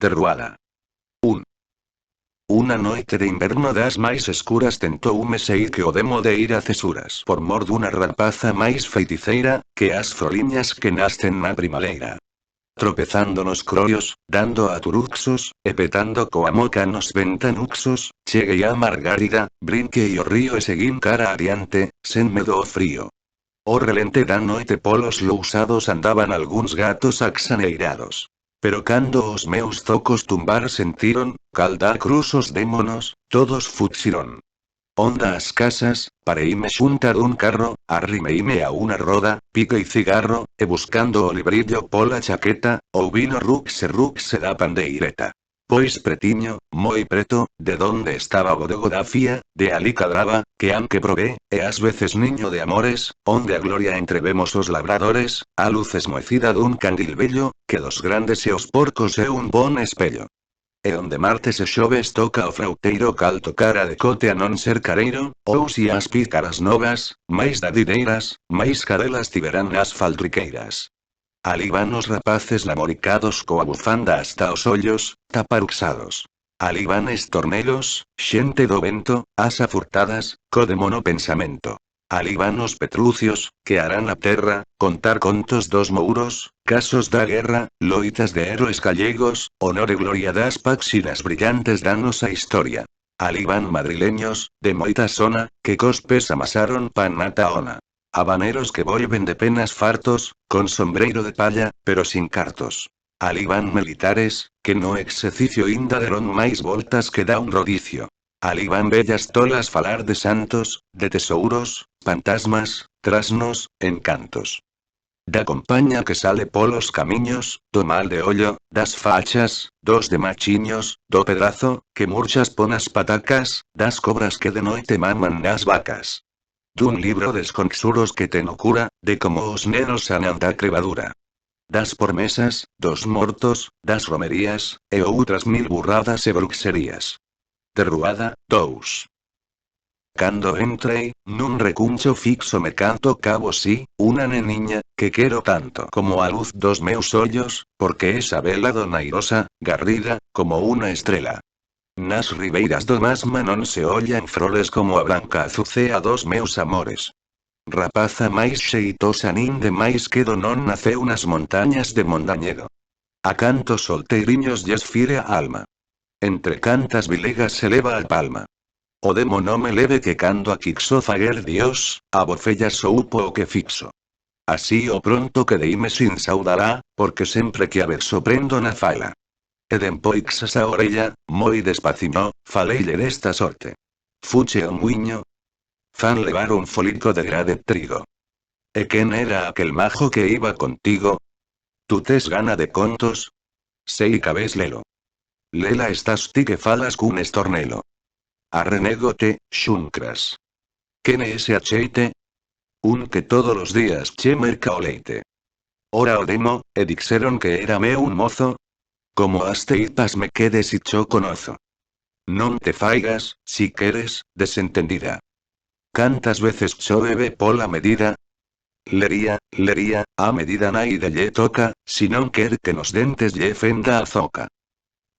Terruada. Una noite de inverno das máis escuras tentoume sei que o demo de ir a cesuras por mor dunha rapaza máis feiticeira, que as froliñas que nascen na primavera. Tropezando nos croios, dando a turuxos, e petando coa moca nos ventanuxos, cheguei a Margárida, brinquei o río e seguín cara adiante, sen medo ao frío. O relente da noite polos lousados andaban algúns gatos axaneirados. Pero cando os meus zocos tumbar sentiron, caldar cruzos démonos, todos fuxiron. Onda as casas, pareíme xunta dun carro, arrimeime a unha roda, pique e cigarro, e buscando o librillo pola chaqueta, ouvino ruxe da pandeireta. Pois pretiño, moi preto, de donde estaba o bodego da fía, de alí cadraba, que anque probé, e ás veces niño de amores, onde a gloria entrevemos os labradores, a luz esmoecida dun candil bello, que dos grandes e os porcos é un bon espello. E onde martes e xoves toca o frauteiro cal tocar a decote a non ser careiro, ou si as pícaras novas, máis dadideiras, máis cadelas tiverán as faltriqueiras. Alí van os rapaces lamoricados coa bufanda hasta os ollos, taparuxados. Alí van estornellos, xente do vento, as afurtadas, co de mono pensamento. Alí van os petrucios, que harán a terra, contar contos dos mouros, casos da guerra, loitas de héroes gallegos, honor e gloria das páxinas brillantes danos a historia. Alí van madrileños, de moita sona, que cospes amasaron pan na taona. Habaneros que volven de penas fartos, con sombreiro de palla, pero sin cartos. Alí van militares, que no exercicio inda deron máis voltas que dá un rodicio. Alí van bellas tolas falar de santos, de tesouros, fantasmas, trasnos, encantos. Da compaña que sale polos camiños, do mal de ollo, das fachas, dos de machiños, do pedazo, que murchas pon as patacas, das cobras que de noite maman nas vacas. Dun libro desconxuros que te no cura, de como os nenos sanan da crevadura. Das promesas, dos mortos, das romerías, e outras mil burradas e bruxerías. Terruada, 2. Cando entrei, nun recuncho fixo me canto cabo si, unha neniña, que quero tanto como a luz dos meus ollos, porque esa vela donairosa, garrida, como unha estrela. Nas ribeiras do Masma non se ollan flores como a branca azucea dos meus amores. Rapaza máis xeitosa nin de máis quedo non naceu nas montañas de Mondañedo. A cantos solteiriños lles fire a alma. Entre cantas vilegas se leva a palma. O demo non me leve que cando a quixo faguer Dios, a bofella soupo o que fixo. Así o pronto que deime sin saudalá, porque sempre que a verso prendo na fala. E dempoixas a orella, moi despaciño, faleille desta sorte. Fuche o muiño. Fan levar un folico de gra de trigo. E quen era aquel majo que iba contigo? Tu tes gana de contos? Sei cabes lelo. Lela estás ti que falas cun estornelo. Arrenégote, xuncras. Quen é ese acheite? Un que todos os días che merca o leite. Ora o demo, e dixeron que era meu un mozo? Como as teipas me quedes e cho conozo. Non te faigas, si queres, desentendida. Cantas veces chove pola medida? Lería, a medida naide lle toca, si non quer que nos dentes lle fenda a zoca.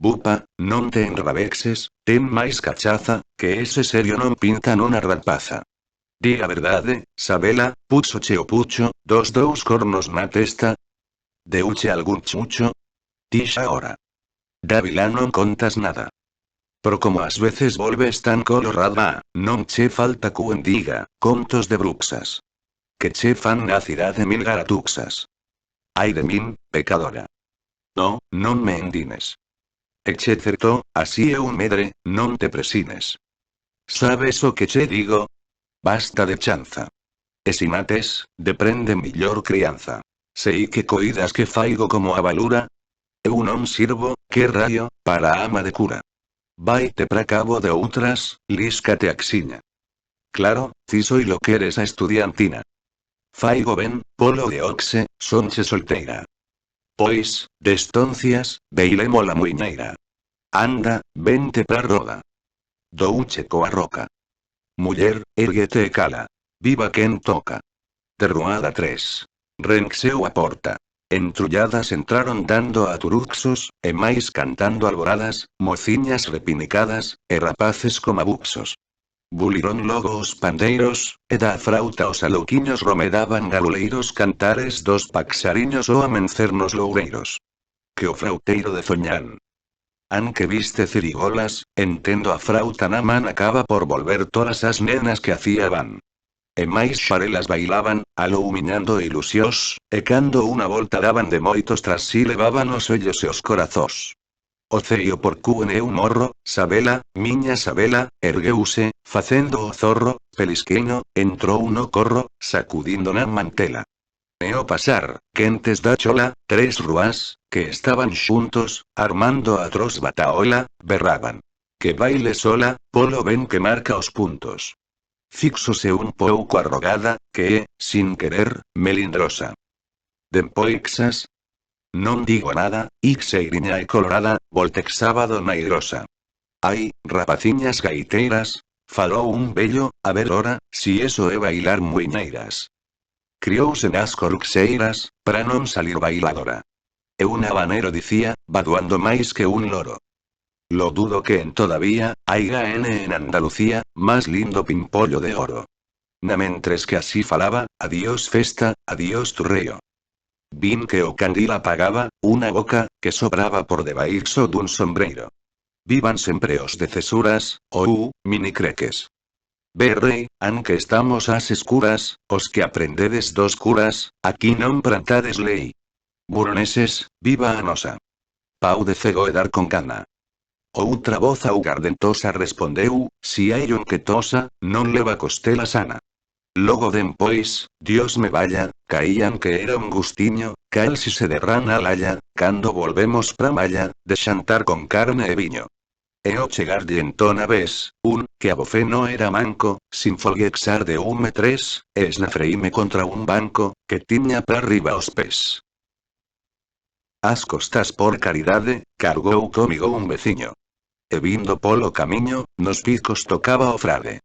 Bupa, non te enrabexes, ten máis cachaza, que ese serio non pinta nunha rapaza. Di a verdade, Sabela, puchoche o pucho, dos dous cornos na testa. Deuche algún chucho? Ti xa ora. Dávila non contas nada. Pero como ás veces volves tan colorada, non che falta cuen diga, contos de bruxas. Que che fan na cidade mil garatuxas. Ai de min, pecadora. No, non me endines. E che certo, así é un medre, non te presines. Sabes o que che digo? Basta de chanza. E si mates, deprende millor crianza. Sei que coidas que faigo como a valura. Eu non sirvo, que raio, para a ama de cura. Vaite pra cabo de outras, líscate axiña. Claro, ti soi lo que eres a estudiantina. Faigo ben, polo de oxe, sonche solteira. Pois, destoncias, veilemo la muiñeira. Anda, vente pra roda. Douche coa roca. Muller, erguete e cala. Viva quen toca. Terruada 3. Renxeu a porta. Entrulladas entraron dando a turuxos, e máis cantando alboradas, mociñas repinicadas, e rapaces comabuxos. Buliron logo os pandeiros, e da frauta os alouquiños romedaban galuleiros cantares dos paxariños o amencer nos loureiros. Que o frauteiro de Zoñán. An que viste cirigolas, entendo a frauta na man acaba por volver todas as nenas que hacía van. E máis xarelas bailaban, aloumiñando ilusións, e cando unha volta daban de moitos tras si levaban os ollos e os corazós. O ceio por cuen e un morro, Sabela, miña Sabela, ergueuse, facendo o zorro, pelisqueño, entrou no corro, sacudindo na mantela. E ao pasar, quentes da chola, 3 ruás, que estaban xuntos, armando atroz bataola, berraban. Que baile sola, polo ben que marca os puntos. Fíxose un pouco arrogada, que é, sin querer, melindrosa. Dempoixas? Non digo nada, ixeiriña e colorada, voltexaba dona Irosa. Ai, rapaciñas gaiteiras, falou un vello, a ver ora, si eso é bailar muiñeiras. Criouse nas coruxeiras, pra non salir bailadora. E un habanero dicía, vaduando máis que un loro. Lo dudo que en todavía, haiga en Andalucía, más lindo pimpollo de oro. Namentres que así falaba, adiós festa, adiós turreo. Vin que o candil apagaba, unha boca, que sobraba por debaixo dun sombreiro. Vivan sempre os de cesuras, minicreques. Ve rei, an que estamos ás escuras, os que aprendedes dos curas, aquí non plantades lei. Buroneses, viva a nosa. Pau de cego e dar con gana. Outra voz augardentosa respondeu, si hai un que tosa, non leva costela sana. Logo dempois, Dios me vaya, caían que era un gustiño, cal si se derrana a lalla, cando volvemos pra malla, de xantar con carne e viño. E ao chegarlle entón a ves, que a bofé no era manco, sin folguexar de 1,3, e esnafreíme contra un banco, que tiña pra riba os pés. As costas por caridade, cargou comigo un veciño. E vindo polo camiño, nos picos tocaba o frade.